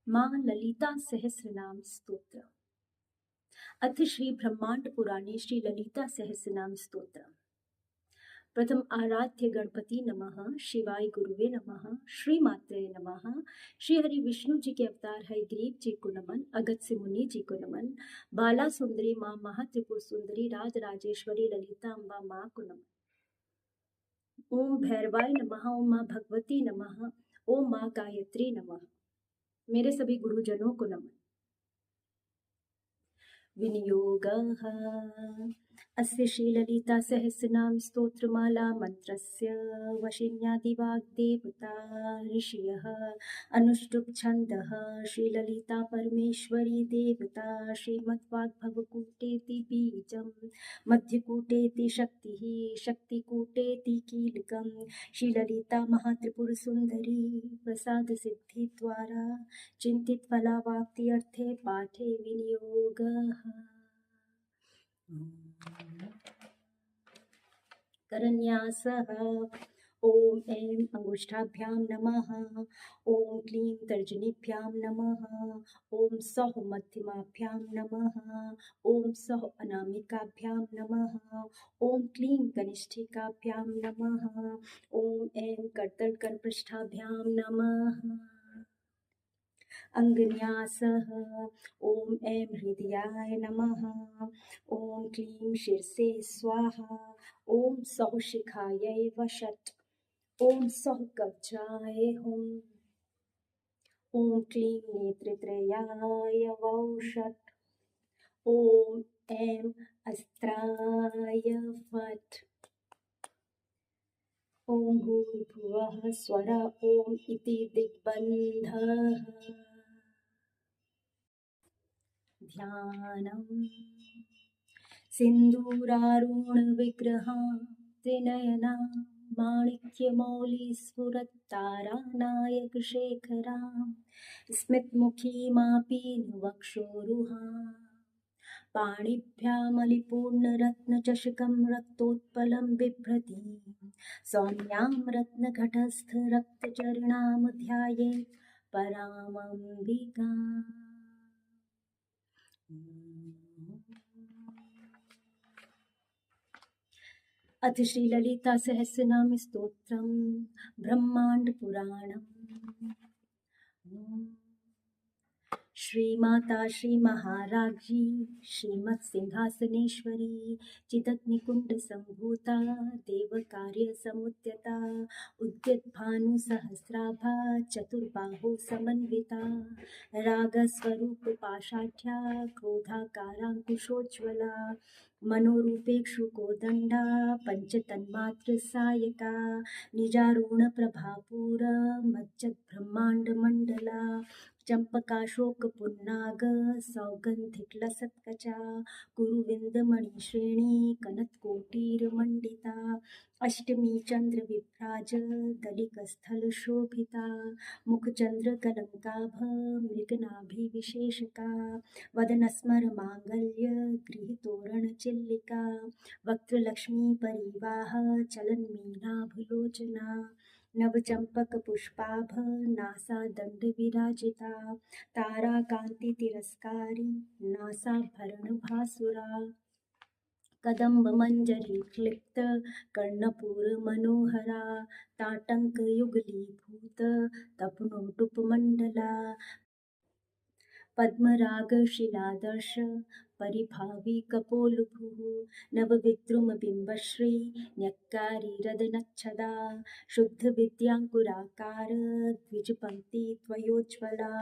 माँ ललिता सहस्रनाम स्तोत्र। अथ श्री ब्रह्मांड पुराणे श्री ललिता सहस्रनाम स्तोत्र। प्रथम आराध्य गणपति नमः, शिवाय गुरुवे नमः, श्री मात्रे नमः। श्री हरि विष्णु जी के अवतार है ग्रीव जी को नमन, अगत्य मुनि जी को नमन, बाला सुंदरी माँ महात्रिपुर सुंदरी राज राजेश्वरी ललिता अम्बा माँ को नमन। ओम भैरवाय नमः, ओम माँ भगवती नमः, ओम माँ गायत्री नमः। मेरे सभी गुरुजनों को नमन। विनियोगः अस्य श्रीललिता सहस्रनाम स्तोत्रमाला मंत्रस्य वशिन्यादिवाग्देवता ऋषयः अनुष्टुप् छन्दः श्रीललिता परमेश्वरी देवता श्रीमद्वाग्भवकूटेति बीजं मध्यकूटेति शक्तिः शक्तिकूटेति कीलकं श्रीललिता महात्रिपुरसुन्दरी प्रसादसिद्धिद्वारा चिन्तितफलावाप्ति अर्थे पाठे विनियोगः। करन्यासः ओम ऐं अंगुष्ठाभ्यां नमः, ओम क्लीं तर्जनीभ्यां नमः, ओम सौः मध्यमाभ्यां नमः, ओम सौः अनामिकाभ्यां नमः, ओम क्लीं कनिष्ठिकाभ्यां नमः, ओम ऐं कर्तलकरपृष्ठाभ्यां नमः। अंगन्यासः ओम ऐं हृदयाय नमः, ओम क्लीं शिरसे स्वाहा, ओम सौः शिखायै वषट्, ओम सौः कवचाय हुम्, ओम क्लीं नेत्रत्रयाय वौषट्, ओम ऐं अस्त्राय फट्, ओम भूर्भुवः स्वः ओम इति दिग्बन्धः। ध्यानम् सिन्दूरारुण विग्रहां त्रिनयना माणिक्यमौलिस्फुरत्तारानायक शेखरां स्मितमुखीमापीनवक्षोरुहां पाणिभ्यामलिपूर्णरत्नचषकं रक्तोत्पलं बिभ्रतीं सौम्यां रत्नघटस्थ रक्तचरणां ध्यायेत् परामम्बिकाम्। अथ श्री ललिता सहस्रनाम स्तोत्रम ब्रह्मांड पुराणम। श्री माता श्री महाराज्ञी श्रीमत् सिंहासनेश्वरी चिदग्निकुंड संभूता देव कार्य समुद्यता उद्यत भानु सहस्राभा चतुर्बाहु समन्विता राग स्वरूप पाशाढ्या क्रोधाकारांकुशोज्ज्वला मनोरूपेक्षु कोदंडा पंचतन्मात्र सायका निजारूण प्रभापूर मज्जत ब्रह्मांड मंडला चंपकाशोक पुन्नाग सौगंधिक लसत्कचा कुरुविंदमणिश्रेणी कनत्कोटीरमंडिता अष्टमी चंद्र विभ्राज दलिकस्थल शोभिता मुखचंद्र कलंकाभ मृगनाभि विशेषका वदनस्मर मांगल्य गृहीतोरण चिल्लिका वक्त्रलक्ष्मी परिवाह चलन मीनाभलोचना नवचंपक पुष्पाभ नासा दंड विराजिता तारा कांति तिरस्कारी नासाभरण भासुरा कदम्ब मंजरी क्लिप्त कर्णपूर मनोहरा ताटंक युगलीभूत तपनोटुप मंडला पद्मराग शिलादर्श परिभावी कपोलभुः नवविद्रुम बिंबश्री न्यक्कारी रदनच्छदा शुद्ध विद्यांकुराकार द्विजपंक्ति त्वयोज्ज्वला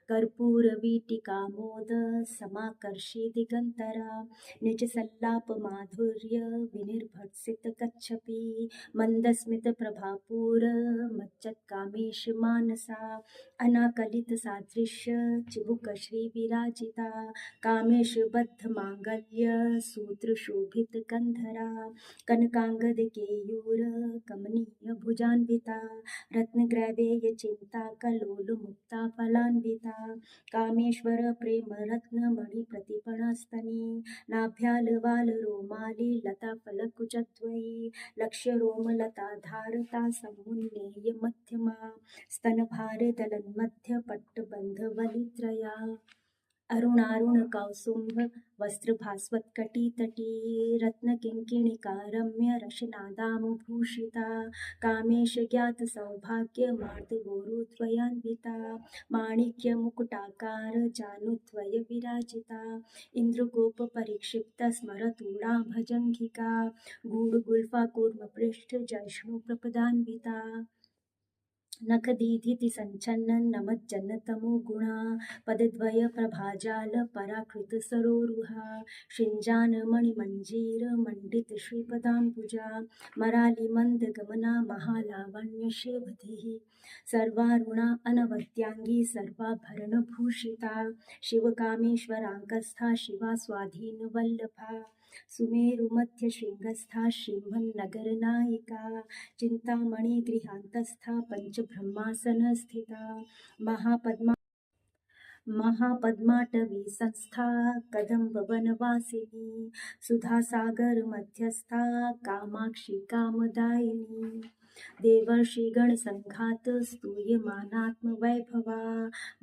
कर्पूर वीटिकामोद समाकर्षि दिगंतरा निज सल्लाप माधुर्य विनिर्भर्सित कच्छपि मंदस्मित प्रभापूर मज्जत कामेश मानसा अनाकलित सादृश्य चिबुक श्री विराजिता कामेश बद्ध बद्ध मांगल्य सूत्र शोभित कंधरा कनकांगद केयूर कमनीय भुजान्विता रत्नग्रैवेय चिंता कलोल मुक्ता फलान्विता कामेश्वर प्रेम रत्न मणि प्रतिपणस्तनी नाभ्यालवाल रोमाली लता फलकुचद्वयी लक्ष्य रोमलता धारता समुन्नेय मध्यमा स्तनभार दलन्मध्य पट्टबन्धवलित्रया अरुणारुण कौसुम्भ वस्त्र भास्वत्कटितटी रत्नकिङ्किणिका रम्य रशनादामभूषिता कामेश ज्ञात सौभाग्य मार्दगोरुद्वयान्विता माणिक्य मुकुटाकार जानुद्वय विराजिता इंद्रगोप परिक्षिप्त स्मरतूणा भजंगिका गूढ़गुल्फा कूर्म पृष्ठ जैष्णु प्रपदान्विता नखदीधिति संचन्न नमज्जन्न तमो गुणा पदद्वय प्रभाजाल पराकृत सरोरुहा शिंजान मणिमंजीर मंडित श्रीपदाम्बुजा मराली मंद गमना महालावण्य शिवधिः सर्वारुणा अनवद्यांगी सर्वाभरण भूषिता शिवकामेश्वरांकस्था शिवा स्वाधीन वल्लभा सुमेरु मध्य श्रृंगस्था सिंहनगर नायिका चिंतामणि गृहांतस्था पंचब्रह्मासन स्थिता महापद्माटवी संस्था कदम्ब वनवासिनी सुधासागर मध्यस्था कामाक्षी कामदायिनी देवर्षिगण संघात स्तूयमानात्म वैभवा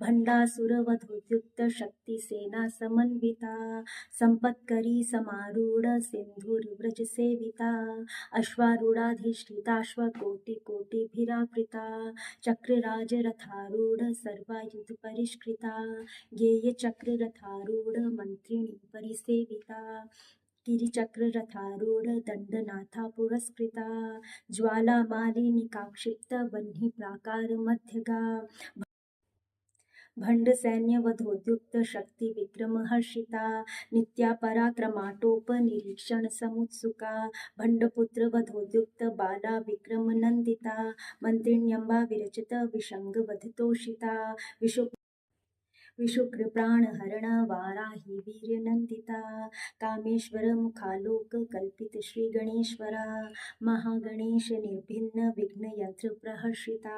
भंडासुरवधोद्युक्त शक्ति सेना समन्विता संपत्करी समारूढ़ सिंधुर्व्रज सेविता अश्वारूढ़ाधिष्ठिताश्व कोटि कोटिभिरावृता चक्रराज रथारूढ़ सर्वायुध परिष्कृता गेय चक्र रथारूढ़ मंत्रिणी परिसेविता गिरिचक्र रथारूढ़ दंडनाथा पुरस्कृता ज्वाला मालिनिकाक्षिप्त वह्नि प्राकार मध्यगा भंड सैन्य वधोद्युक्त शक्ति विक्रम हर्षिता नित्या पराक्रमाटोप निरीक्षण समुत्सुका भंडपुत्र वधोद्युक्त बाला विक्रम नंदिता मंत्रिण्यंबा विरचित विषंग वधतोषिता विशुक्र प्राण हरण वाराही वीर नंदिता कामेश्वर मुखालोक कल्पित श्री गणेश्वरा महागणेश निर्भिन्न विघ्न यंत्र प्रहर्षिता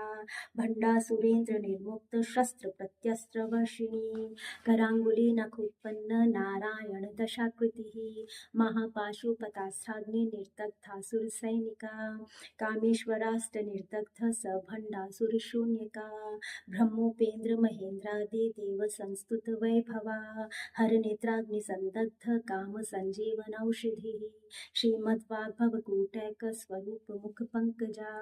भंडासुरेंद्र निर्मुक्त शस्त्र प्रत्यस्त्र वर्षिणी करांगुली नखोत्पन्न नारायण दशाकृति महापाशुपतास्त्राग्नि निर्दग्धासुर सैनिका कामेश्वरास्त निर्दग्ध स भंडासुर शून्यका ब्रह्मोपेन्द्र महेंद्रादि देव संस्तुत वैभवा हर नेत्राग्नि संदग्ध काम संजीवन औषधि श्रीमद्वाग्भव कूटैक स्वरूप मुख पंकजा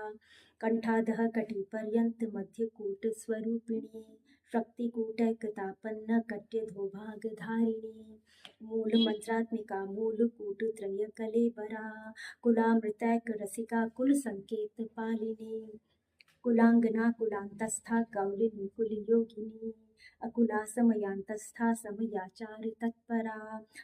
कंठाधः कटि पर्यंत मध्य कूट स्वरूपिणी शक्ति कूटैकतापन्न कट्य धोभाग धारिणी मूल मंत्रात्मिका मूल कूट त्रय कलेबरा कुलामृतैक रसिका कुल संकेत पालिनी कुलांगना कुलांतस्था कौलिनी कुलयोगिनी अकुला समयांतस्था समयाचार तत्परा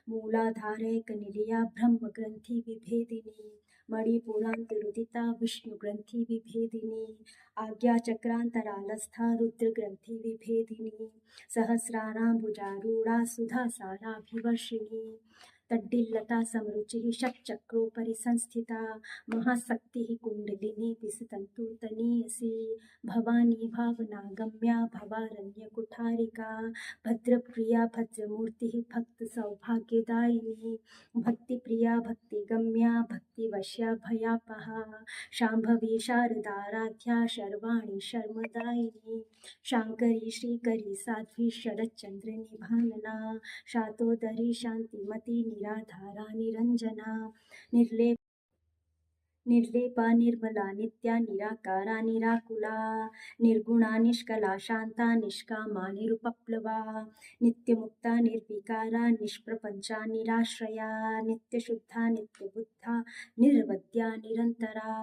मूलाधारैक निलया ब्रह्म ग्रंथि विभेदिनी मणिपुरांत रुदिता विष्णु ग्रंथि विभेदिनी आज्ञा चक्रांतरालस्था रुद्र ग्रंथि विभेदिनी सहस्रारांबुजारूढ़ा सुधा साराभिवर्षिणी तड्डिल्लता समरुचिः षट्चक्रोपरि संस्थिता महाशक्तिः कुण्डलिनी पिसतन्तुतनीयसी भवानी भावनागम्या भवारण्यकुठारिका भद्रप्रिया भद्रमूर्तिः भक्तसौभाग्यदायिनी भक्तिप्रिया भक्तिगम्या भक्तिवश्या भयापहा शाम्भवी शारदाराध्या शर्वाणि शर्मदायिनी शाङ्करी श्रीकरी साध्वी शरच्चन्द्र निभानना शातोदरी शान्तिमती निराधारा निरंजना निर्लेपा निर्मला नित्या निराकारा निराकुला निर्गुणा निष्कला शांता निष्कामा निरुपप्लवा नित्यमुक्ता निर्विकारा निष्प्रपंचा निराश्रया नित्यशुद्धा नित्यबुद्धा निर्वद्या निरंतरा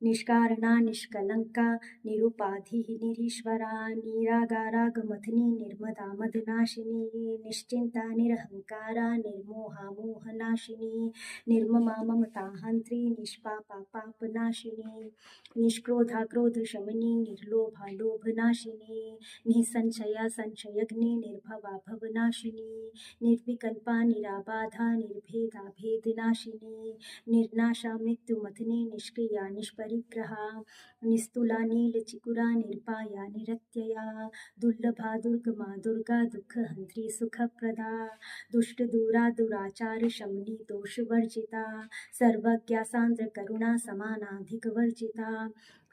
निष्कारणा निष्कलंका निरुपाधिः निरीश्वरा निरागारागमथनी निर्मदा मदनाशिनी निश्चिंता निरहंकारा निर्मोहा मोहनाशिनी निर्ममा ममताहंत्री निष्पापा पापनाशिनी निष्क्रोधा क्रोधशमनी निर्लोभा लोभनाशिनी निसंशया संशयग्नि निर्भवा भवनाशिनी निर्विकल्पा निराबाधा निर्भेदा भेदनाशिनी निर्नाशा मृत्युमथनी निष्क्रिया निष्परिग्रहा निस्तुला नीलचिकुरा निर्पाया निरत्यया दुर्लभा दुर्गमा दुर्गा दुःखहन्त्री सुखप्रदा दुष्टदूरा दुराचार शमनी दोषवर्जिता सर्वज्ञा सान्द्र करुणा समानाधिकवर्जिता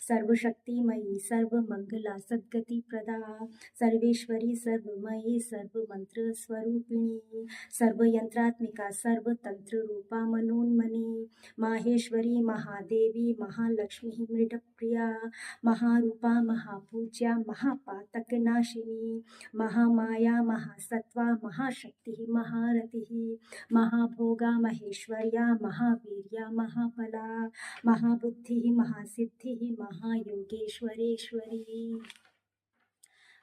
सर्वशक्तिमयी सर्वमंगला सद्गतिप्रदा सर्वेश्वरी सर्वमयी सर्वमंत्रस्वरूपिणी सर्वयंत्रात्मिका सर्वतंत्ररूपा मनोन्मनी माहेश्वरी महादेवी महालक्ष्मी मृडप्रिया महारूपा महापूज्या महापातकनाशिनी महामाया महासत्वा महाशक्तिः महारतिः महाभोगा महेश्वर्या महावीर्या महाबला महाबुद्धिः महासिद्धिः महायोगेश्वरेश्वरी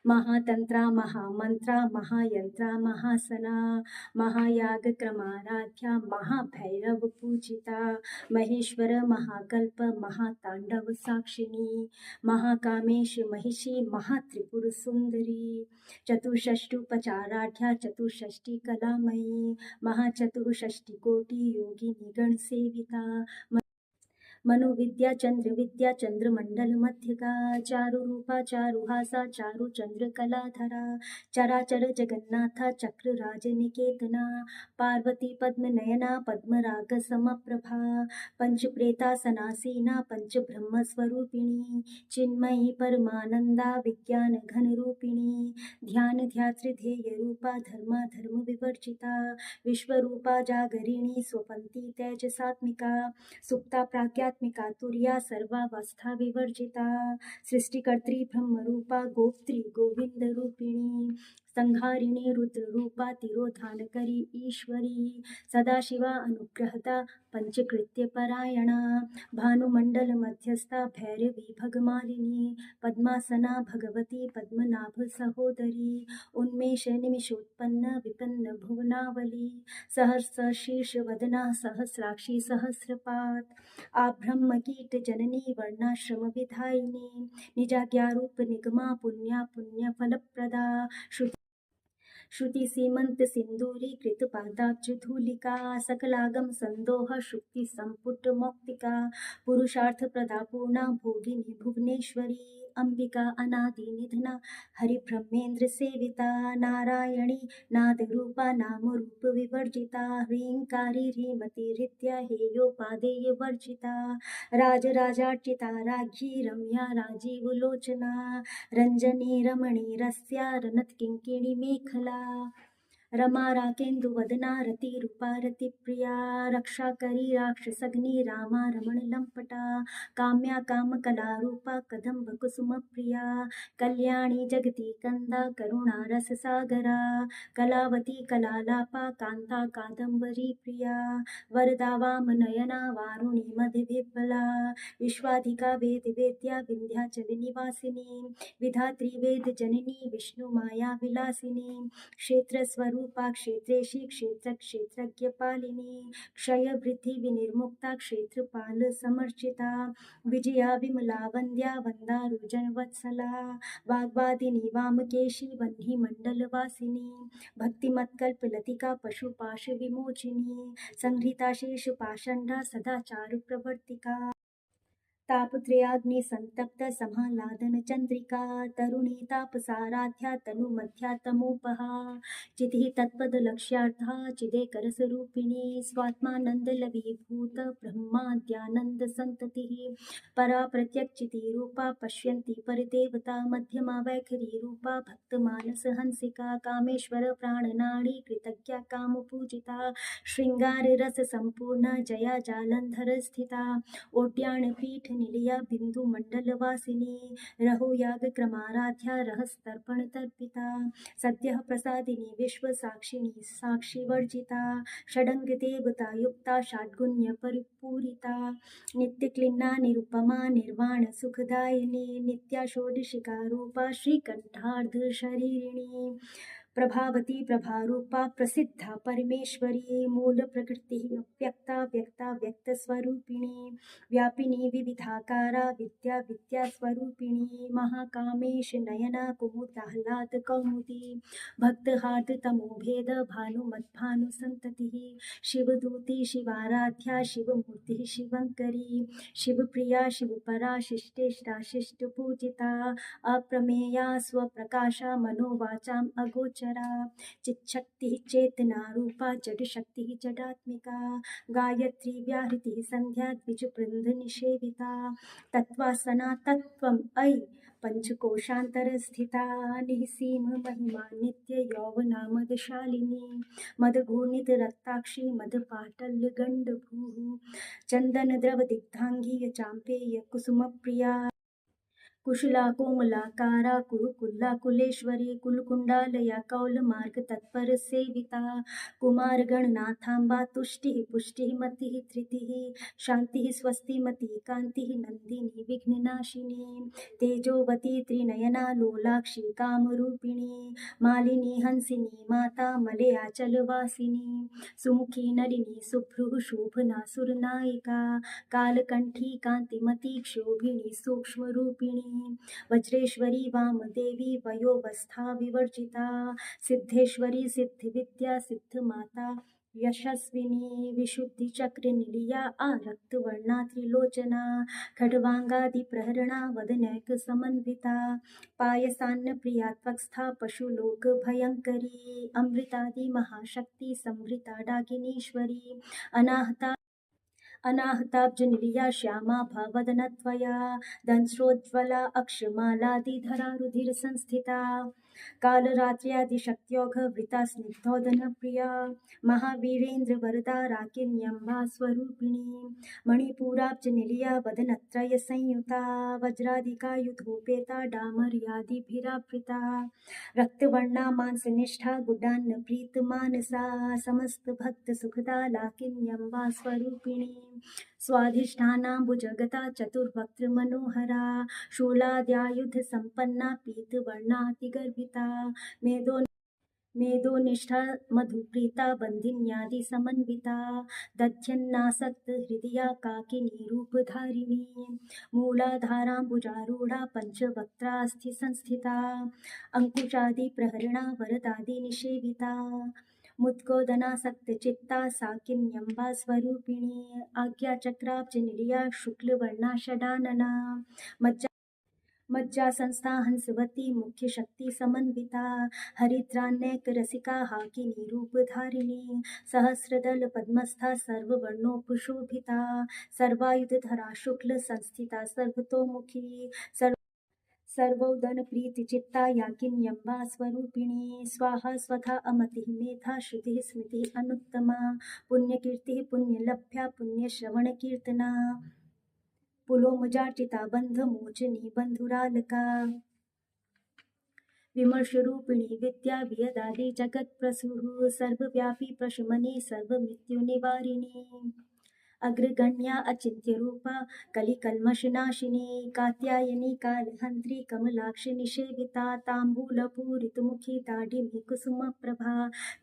महातंत्रा महामंत्रा महायंत्रा महासना महायागक्रमाराध्या महाभैरव पूजिता महेश्वर महाकल्प महातांडव साक्षिणी महाकामेश महिषी महात्रिपुर सुंदरी चतुष्षष्टुपचाराढ्या चतुष्षष्टि कलामयी महाचतुष्षष्टिकोटि योगिनी गण सेविता मनोविद्या चंद्र विद्या चंद्रमंडल मध्यका चारु रूपा चारुहासा चारु चंद्र कलाधरा चराचर जगन्नाथा चक्र राजनिकेतना पार्वती पद्मनयना पद्मराग समप्रभा पंचप्रेतासनासीना पंच ब्रह्म स्वरूपिणी चिन्मयी परमानंदा विज्ञान घन रूपिणी ध्यान ध्यात्रिध्येय रूपा धर्मा धर्म विवर्जिता विश्वरूपा जागरिणी स्वपंती तेजसात्मिका सुप्ता प्राज्ञात्मिका तुर्या सर्वावस्था विवर्जिता सृष्टिकर्त्री ब्रह्मरूपा गोप्त्री गोविंद रूपिणी संहारिणी रुद्र रूपा तिरोधानकरी ईश्वरी सदाशिवा अनुग्रहता पंचकृत्य परायणा भानुमंडल मध्यस्था भैरवी भगमालिनी पद्मासना भगवती पद्मनाभ सहोदरी उन्मेष निमिषोत्पन्न विपन्न भुवनावली सहस्र शीर्ष वदना सहस्राक्षी सहस्रपात आब्रह्म कीट जननी वर्णाश्रम विधायिनी निजाज्ञारूप निगमा पुण्या पुण्य फलप्रदा श्रुति सीमंत सिंदूरी कृत पादाब्ज धूलिका सकलागम संदोह शुक्ति संपुट मौक्तिका पुरुषार्थ प्रदा पूर्णा भोगिनी भुवनेश्वरी अंबिका अनादि निधना हरिब्रह्मेन्द्र सेविता नारायणी नाद रूपा नाम रूप विवर्जिता ह्रींकारी ह्रीमती हृत्या हेयोपादेय वर्जिता राजराजार्चिता राज्ञी रम्या राजीव लोचना रंजनी रमणी रस्या रनत किंकिणी मेखला रमा राकेन्दु वदना रति रूपा रति प्रिया रक्षा करी राक्षसग्नि रामा रमण लंपटा काम्या काम कला रूपा कदम्ब कुसुम प्रिया कल्याणी जगती कंदा करुणा रस सागरा कलावती कलालापा कांता कादंबरी प्रिया वरदा वाम नयना वारुणी मध्य विफला विश्वाधिका वेद वेद्या विंध्याचल निवासिनी विधात्री वेद जननी विष्णु माया विलासिनी क्षेत्र स्वरूपा क्षेत्रेशी क्षेत्र क्षेत्रज्ञ पालिनी क्षय वृद्धि विनिर्मुक्ता क्षेत्रपाल समर्चिता विजया विमला वंद्या वंदारुजन वत्सला वाग्वादिनी वामकेशी वह्नि मंडल वासिनी भक्तिमत्कल्प लतिका पशुपाश विमोचिनी संहृता शेष पाषंडा सदाचार प्रवर्तिका तापत्रयाग्नि संतप्त समालादन चंद्रिका तरुणी तापसाराध्या तनु मध्या तमोपहा चिति तत्पद लक्ष्यार्था चिदेकर स्वरूपिणी स्वात्मानंद लवीभूत ब्रह्माद्यानंद संतति परा प्रत्यक्षिति रूपा पश्यन्ति परदेवता मध्यमा वैखरी रूपा भक्त मानस हंसिका कामेश्वर प्राणनाड़ी कृतज्ञा काम पूजिता श्रृंगार रस संपूर्ण जया जालंधर स्थिता ओड्याण पीठ निलया बिंदु मंडल वासिनी रहो याग क्रमाराध्या रहस्तर्पण तर्पिता सद्यः प्रसादिनी विश्व साक्षिणी साक्षी वर्जिता षडंग देवता युक्ता षाड्गुण्य परिपूरिता नित्य क्लिन्ना निरुपमा निर्वाण सुखदायिनी नित्या षोडशिका रूपा श्रीकंठार्ध शरीरिणी प्रभावती प्रभारूपा प्रसिद्धा परमेश्वरी मूल प्रकृति व्यक्ता व्यक्ता व्यक्त स्वरूपिणी व्यापिनी विविधाकारा विद्या विद्या स्वरूपिणी महाकामेश नयना कुमुदाह्लाद कौमुदी भक्तहार्द तमोभेद भानुमद्भानु संतति शिवदूती शिवाराध्या शिवमूर्ति शिवंकरी शिवप्रिया शिवपरा शिष्टेष्टा शिष्ट पूजिता अप्रमेया स्वप्रकाशा मनोवाचाम अगोचरा चिच्छक्ति चेतना रूपा जड शक्ति जडात्मिका गायत्री व्याहृति संध्या द्विज वृंद निषेविता तत्वासना तत्वम ऐ पंचकोशांतर स्थिता निःसीम महिमा नित्य यौवना मदशालिनी मदघूर्णित रक्ताक्षी मदपाटल्य गंडभूः चंदन द्रव दिग्धांगी चांपेय कुसुम प्रिया कुशला कोमलाकारा कुरुकुल्ला कुलेश्वरी कुलकुंडालया कौलमार्ग तत्पर सेविता कुमार गणनाथांबा तुष्टिः पुष्टिः मतिः धृतिः शांतिः स्वस्तिमती कांतिः नंदिनी विघ्ननाशिनी तेजोवती त्रिनयना लोलाक्षी कामरूपिणी मालिनी हंसिनी माता मलयाचलवासिनी सुमुखी नलिनी सुभ्रुः शोभना सुरनायिका कालकंठी कांतिमती क्षोभिणी सूक्ष्मरूपिणी वज्रेश्वरी वामदेवी वयोवस्था विवर्जिता सिद्धेश्वरी सिद्धिविद्या सिद्धमाता यशस्विनी विशुद्धि चक्र निलिया आरक्त वर्णा त्रिलोचना खड्वांगादि प्रहरणा वदनैक समन्विता पायसान्न प्रिया त्वक्स्था पशुलोक भयंकरी अमृतादि महाशक्ति संवृता डाकिनीश्वरी अनाहताब्जनिलिया श्यामा भवदनत्वया दंश्रोज्ज्वला अक्षमालादिधरा रुधिर संस्थिता कालरात्र्यादिशक्त्योघवृता स्निग्धोदनप्रिया महावीरेन्द्र वरदा राकिन्यम्बा स्वरूपिणी मणिपुराब्जनिलिया वदनत्रय संयुता वज्रादिकायुधोपेता डामर्यादिभिरावृता रक्तवर्णा मांसनिष्ठा गुडान्न प्रीत मानसा समस्त भक्त सुखदा लाकिन्यम्बा स्वरूपिणी स्वाधिष्ठानाम्बुजगता चतुर्वक्त्र मनोहरा शूलाद्यायुध संपन्ना पीतवर्णातिगर्भिता मेदोनिष्ठा मधुप्रीता बंधिन्यादि समन्विता दध्यन्नासक्त हृदया काकिनी रूपधारिणी मूलाधाराम्बुजारूढ़ा पंचवक्त्रास्थि संस्थिता अंकुशादि प्रहरणा वरदादि निषेविता मुद्गोदनासक्त चित्ता साकिन्यम्बा स्वरूपिणी आज्ञाचक्राब्ज निलिया शुक्लवर्णा षडानना मज्जा संस्था हंसवती मुख्य शक्ति समन्विता हरिद्रान्यक रसिका हाकिनी रूपधारिणी सहस्रदल पद्मस्था सर्ववर्णोपशोभिता सर्वायुधधरा शुक्ल संस्थिता सर्वतोमुखी सर्वोदन प्रीति चित्ता याकिन्यम्बा स्वरूपिणी स्वाहा स्वधा अमतिः मेधा श्रुतिः स्मृतिः अनुत्तमा पुण्यकीर्तिः पुण्यलभ्या पुण्यश्रवण कीर्तना पुलोमजार्चिता बंधमोचनी बंधुरालका विमर्श रूपिणी विद्या वियदादि जगत प्रसुः सर्वव्यापी प्रशमनी सर्व मृत्यु निवारिणी अग्रगण्या अचिंत्य रूपा कलिकल्मषनाशिनी कात्यायनी कालहंत्री कमलाक्ष निषेविता तांबूलपूरितमुखी दाढिमी कुसुम प्रभा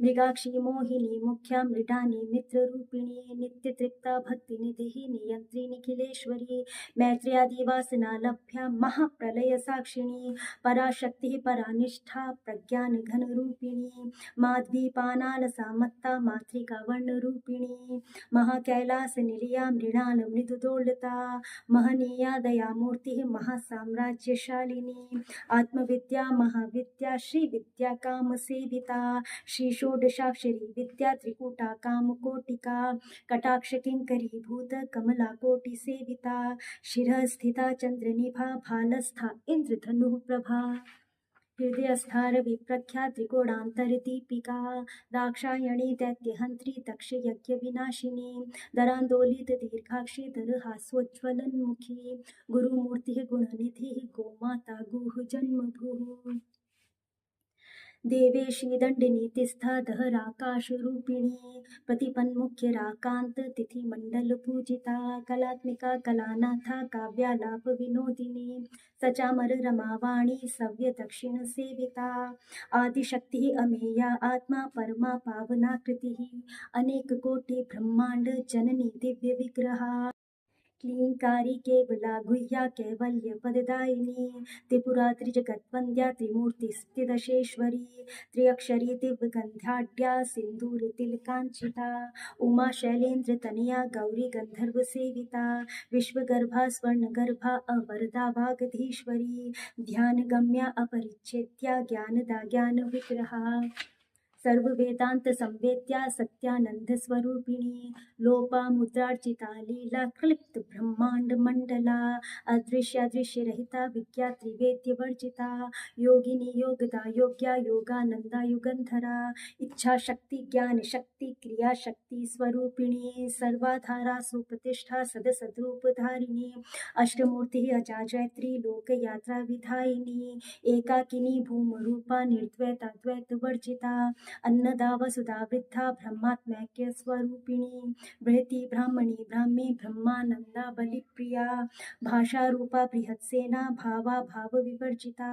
मृगाक्षी मोहिनी मुख्या मृडानी मित्ररूपिणी नित्यतृप्ता भक्तिनिधिः नियंत्री निखिलेश्वरी मैत्र्यादिवासना लभ्या महाप्रलय साक्षिणी पराशक्तिः परानिष्ठा प्रज्ञान घनरूपिणी माध्वीपानालसा मत्ता मातृका वर्णरूपिणी महाकैलास निलिया मृणाल मृदुदोलता महनीया दयामूर्ति महासाम्राज्यशालिनी आत्मविद्या महाविद्या श्री विद्या काम सेविता श्री षोडशाक्षरी विद्या त्रिकूटा काम कोटिका कटाक्ष किंकरी भूत कमला कोटि सेविता शिरः स्थिता चंद्रनिभा भालस्था इंद्रधनु प्रभा हृदयस्थार विप्रख्या त्रिकोणान्तरदीपिका दाक्षायणी दैत्यहन्त्री दक्षयज्ञविनाशिनी दरान्दोलित दीर्घाक्षी दरहासोज्ज्वलन्मुखी गुरुमूर्तिः गुणनिधिः गोमाता गुह जन्मभूः देवेशी दण्डनीतिस्था दहराकाशरूपिणी प्रतिपन्मुख्यराकान्त तिथिमण्डलपूजिता कलात्मिका कलानाथा काव्यालापविनोदिनी सचामर रमावाणी सव्यदक्षिणसेविता आदिशक्तिः अमेया आत्मा परमा पावनाकृतिः अनेककोटिब्रह्माण्ड जननी दिव्यविग्रहा क्लींकारी केवला गुह्या कैवल्यपददायिनी त्रिपुरा त्रिजगद्वन्द्या त्रिमूर्तिस्थिदशेश्वरी त्र्यक्षरी दिव्यगन्धाढ्या सिन्दूरतिलकाञ्चिता उमा शैलेन्द्रतनया गौरी गन्धर्वसेविता विश्वगर्भा स्वर्णगर्भा अवरदा वागधीश्वरी ध्यानगम्या अपरिच्छेद्या ज्ञानदा ज्ञानविग्रहा सर्ववेदांत संवेद्या सत्यानंद स्वरूपिणी लोपामुद्रार्चिता लीला क्लिप्त ब्रह्मांड मंडला अदृश्य दृश्य रहिता विज्ञा त्रिवेद्य वर्जिता योगिनी योगदा योग्या योगानंदा युगंधरा इच्छा शक्ति ज्ञान शक्ति क्रिया शक्ति स्वरूपिणी सर्वाधारा सुप्रतिष्ठा सदसद्रूप धारिणी अष्टमूर्ति अजाजयत्री लोक यात्रा विधायिनी एकाकिनी भूमरूपा निर्द्वैताद्वैत वर्जिता अन्नदा वसुधा वृद्धा ब्रह्मात्मैक्य स्वरूपिणी बृहति ब्राह्मणी ब्राह्मी ब्रह्मानंदा बलिप्रिया भाषा रूपा बृहत्सेना भावा भाव विवर्जिता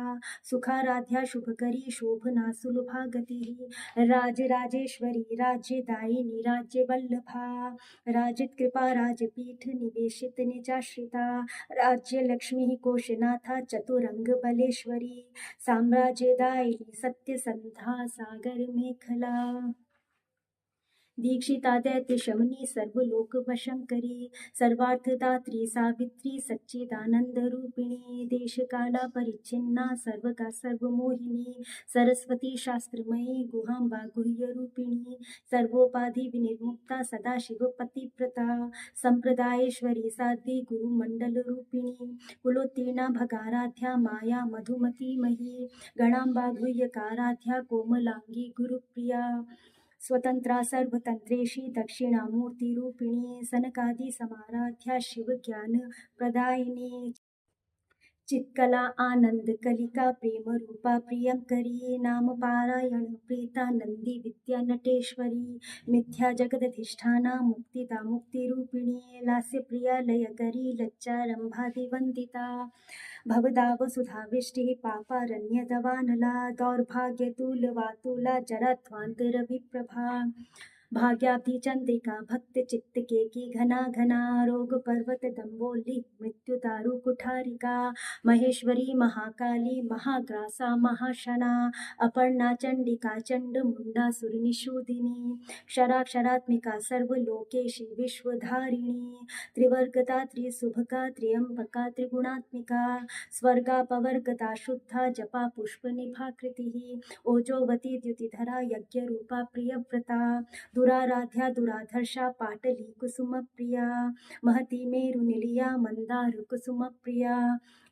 सुखाराध्या शुभकरी शोभना सुलभा गतिः राजराजेश्वरी राज्यदायिनी राज्य वल्लभा राजित कृपा राजपीठ निवेशित निजाश्रिता राज्य लक्ष्मी कोशनाथा चतुरंग बलेश्वरी साम्राज्यदायिनी सत्यसंधा सागर मेखला दीक्षिता दैत्य शमनी सर्वलोक वशंकरी सर्वार्थदात्री सावित्री सच्चिदानंद रूपिणी देश काला परिच्छिन्ना सर्वगा सर्वमोहिनी सरस्वती शास्त्रमयी गुहांबा गुह्य रूपिणी सर्वोपाधि विनिर्मुक्ता सदाशिव पतिव्रता संप्रदायेश्वरी साध्वी गुरुमंडल रूपिणी कुलोत्तीर्णा भगाराध्या माया मधुमती मही गणांबा गुह्यकाराध्या कोमलांगी गुरुप्रिया स्वतंत्रा सर्वतंत्रेशी दक्षिणामूर्तिरूपिणी सनकादि समाराध्या शिव ज्ञान प्रदायिनी चित्कला आनंद कलिका प्रेम रूपा प्रियंकरी नाम पारायण प्रीता नंदी विद्या नटेश्वरी मिथ्या जगदधिष्ठाना मुक्तिदा मुक्तिरूपिणी लास्य प्रिया लयकरी लज्जारंभादिवंदिता भवदा वसुधा वृष्टिः पापारण्यदवानला दौर्भाग्यतुलवातुला जरध्वान्तरविप्रभा भाग्याब्धि चंद्रिका भक्त चित्त के की घना घना रोग पर्वत दम्बोली मृत्यु दारु कुठारिका महेश्वरी महाकाली महाग्रासा महाशना अपर्णा चंडिका चंड मुंडा सुरनिषूदिनी क्षराक्षरात्मिका सर्वलोकेशी विश्वधारिणी त्रिवर्गता त्रिशुभका त्र्यंबका त्रिगुणात्मिका स्वर्गापवर्गता शुद्धा जपा पुष्प निभाकृतिः ओजोवती द्युतिधरा यज्ञरूपा प्रियव्रता दुराराध्या दुराधर्षा पाटली कुसुम प्रिया महती मेरुनिलिया मंदार कुसुम प्रिया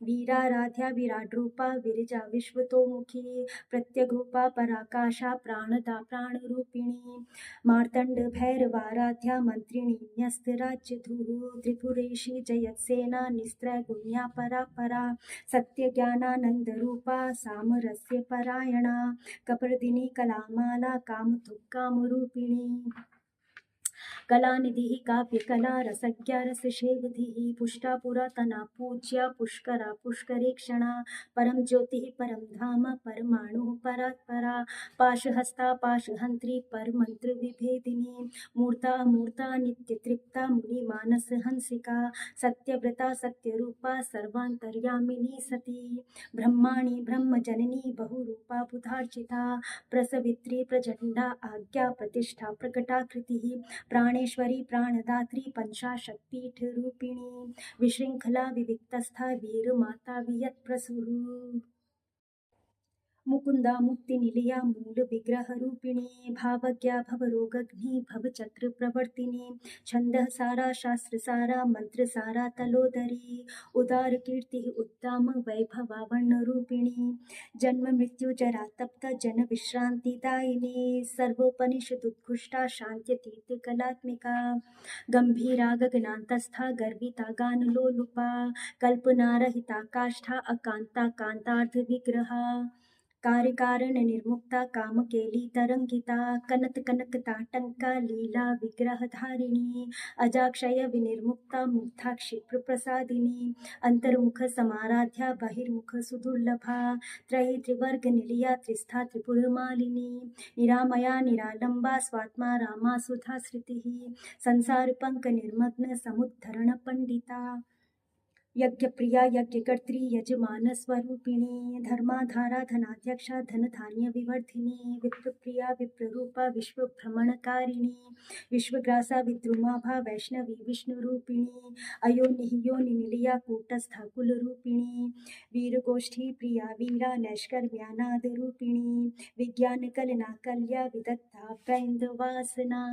वीराराध्या विराट रूपा विरजा विश्वतोमुखी प्रत्यग्रूपा पराकाशा प्राणदा प्राणरूपिणी मार्तंड भैरवाराध्या मंत्रिणी न्यस्त राज्यधुः त्रिपुरेशी जयत्सेना निस्त्रैगुण्या परा परा सत्य ज्ञानानंद रूपा सामरस्य परायणा कपर्दिनी कलामाला कामधुक् कामरूपिणी कलानिधिः काव्यकला रसज्ञा रससेवधिः पुष्टा पुरातना पूज्या पुष्करा पुष्करेक्षणा परम ज्योतिः परम धाम परमाणुः परात्परा पाशहस्ता पाशहन्त्री परमंत्र विभेदिनी मूर्ता अमूर्ता नित्यतृप्ता मुनिमानस हंसिका सत्यव्रता सत्यरूपा सर्वान्तर्यामिनी सती ब्रह्माणि ब्रह्मजननी बहुरूपा बुधार्चिता प्रसवित्री प्रचंडा आज्ञा प्रतिष्ठा प्रकटाकृतिः प्राणेश्वरी प्राणदात्री पंचाशक्तिपीठ रूपिणी विशृंखला विविक्तस्था वीर माता वियत प्रसुरु मुकुंदा मुक्ति निलया मूल विग्रह रूपिणी भावज्ञा भवरोगग्नि भवचक्र प्रवर्तिनी छंदः सारा शास्त्र सारा मंत्र सारा तलोदरी उदार कीर्ति उत्तम वैभवा वर्ण रूपिणी जन्म मृत्यु जरा तप्त जन विश्रांतिदायिनी सर्वोपनिषद उत्कृष्टा शांत्य तीर्थ कलात्मिका गंभीरा गगनांतस्था गर्विता गान लोलुपा कल्पना रहिता काष्ठा अकांता कांतार्थ विग्रहा कार्य कारण निर्मुक्ता काम केली तरंगिता कनत कनक ताटंका लीला विग्रह धारिणी अजाक्षय विनिर्मुक्ता मुग्धा क्षिप्र प्रसादिनी अंतर्मुख समाराध्या बहिर्मुख सुदुर्लभा त्रयी त्रिवर्ग निलया त्रिस्था त्रिपुर मालिनी निरामया निरालंबा स्वात्मा रामा सुधा श्रुति संसार पंक निर्मग्न समुद्धरण पंडिता यज्ञ प्रिया यज्ञकर्त्री यजमान स्वरूपिणी धर्माधारा धनाध्यक्षा धन धान्य विवर्धिनी विप्रप्रिया विप्ररूपा विश्व भ्रमणकारिणी विश्वग्रासा विद्रुमाभा वैष्णवी विष्णुरूपिणी अयोनिः योनि निलया कूटस्था कुलरूपिणी वीरगोष्ठी प्रिया वीरा नैष्कर्म्यानाद रूपिणी विज्ञान कलना कल्या विदग्धा प्रेन्द्रवासना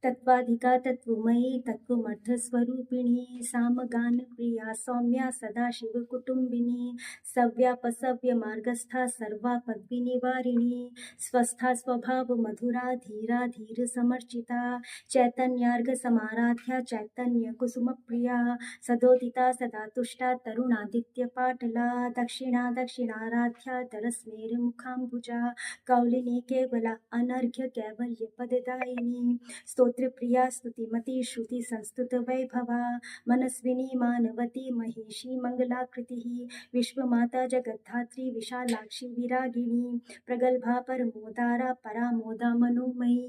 तत्वाधिका तत्वमयी तत्वमर्थस्वरूपिणी सामगान प्रिया सौम्या सदाशिव कुटुंबिनी सव्यापसव्य मार्गस्था सर्वा पद्विनिवारिणी स्वस्था स्वभाव मधुरा धीरा धीर समर्चिता चैतन्यार्घ समाराध्या चैतन्य कुसुम प्रिया सदोदिता सदा तुष्टा तरुणादित्य पाटला दक्षिणा दक्षिणाराध्या दरस्मेर मुखाम्बुजा कौलिनी केवला अनर्घ्य कैवल्य पददायिनी स्तोत्र प्रिया स्तुतिमती श्रुति संस्तुत वैभवा मनस्विनी मानवती महिषी मंगलाकृति विश्वमाता जगद्धात्री विशालाक्षी विरागिणी प्रगल्भा परमोदारा परामोदा मनोमयी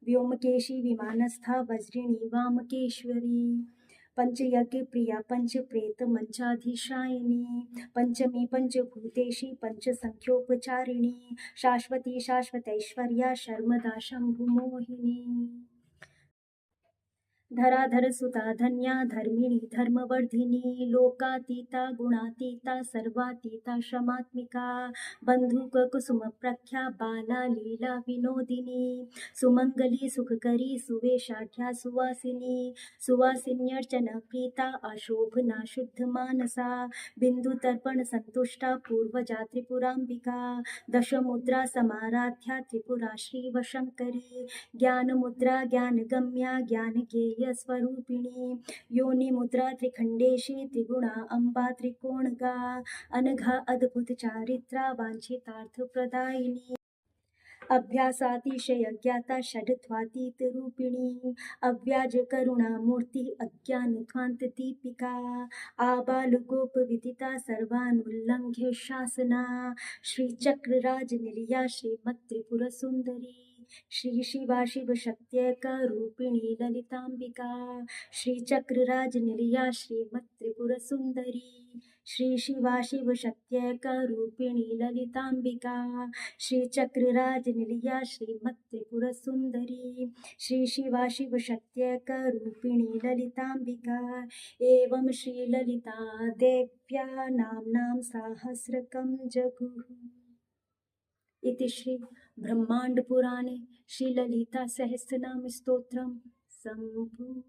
व्योमकेशी विमानस्था वज्रिणी वामकेश्वरी पंचयज्ञ प्रिया पंच प्रेत मंचाधीशायिनी पंचमी पंचभूतेशी पंच संख्योपचारिणी शाश्वती शाश्वतैश्वर्या शर्मदा शंभुमोहिनी धराधर सुता धन्या धर्मिणी धर्मवर्धिनी लोकातीता गुणातीता सर्वातीता क्षमात्मिका बंधुक कुसुम प्रख्या बाला लीला विनोदिनी सुमंगली सुखकरी सुवेशाढ्या सुवासिनी सुवासिन्यर्चन प्रीता अशोभना शुद्ध मानसा बिंदु तर्पण संतुष्टा पूर्वजा त्रिपुरांबिका दशमुद्रा समाराध्या त्रिपुरा श्रीवशंकरी ज्ञान मुद्रा ज्ञान गम्या ज्ञान गेय स्वरूपिणी योनि मुद्रा त्रिखंडेशी त्रिगुणा अंबा त्रिकोणगा अनघा अद्भुत चारित्रा वांछितार्थ प्रदायिनी अभ्यासातिशय ज्ञाता षड्त्वातीत रूपिणी अव्याज करुणा मूर्ति अज्ञान ध्वांत दीपिका आबाल गोप विदिता सर्वानुल्लंघ्य शासना श्री चक्रराज निलया श्रीमत् त्रिपुर सुंदरी श्री शिवा शिव शक्त्यैक रूपिणी ललितांबिका श्री चक्रराज निलया श्रीमत् त्रिपुर सुंदरी श्री शिवा शिव शक्त्यैक रूपिणी ललितांबिका श्री चक्रराज निलया श्रीमत् त्रिपुर सुंदरी श्री शिवा शिव शक्त्यैक रूपिणी ललितांबिका एवं श्री ललिता देव्या नाम्नां सहस्रकं जगुः इति श्री ब्रह्मांड पुराणे श्री ललिता सहस्रनाम स्तोत्रम संपूर्णम्।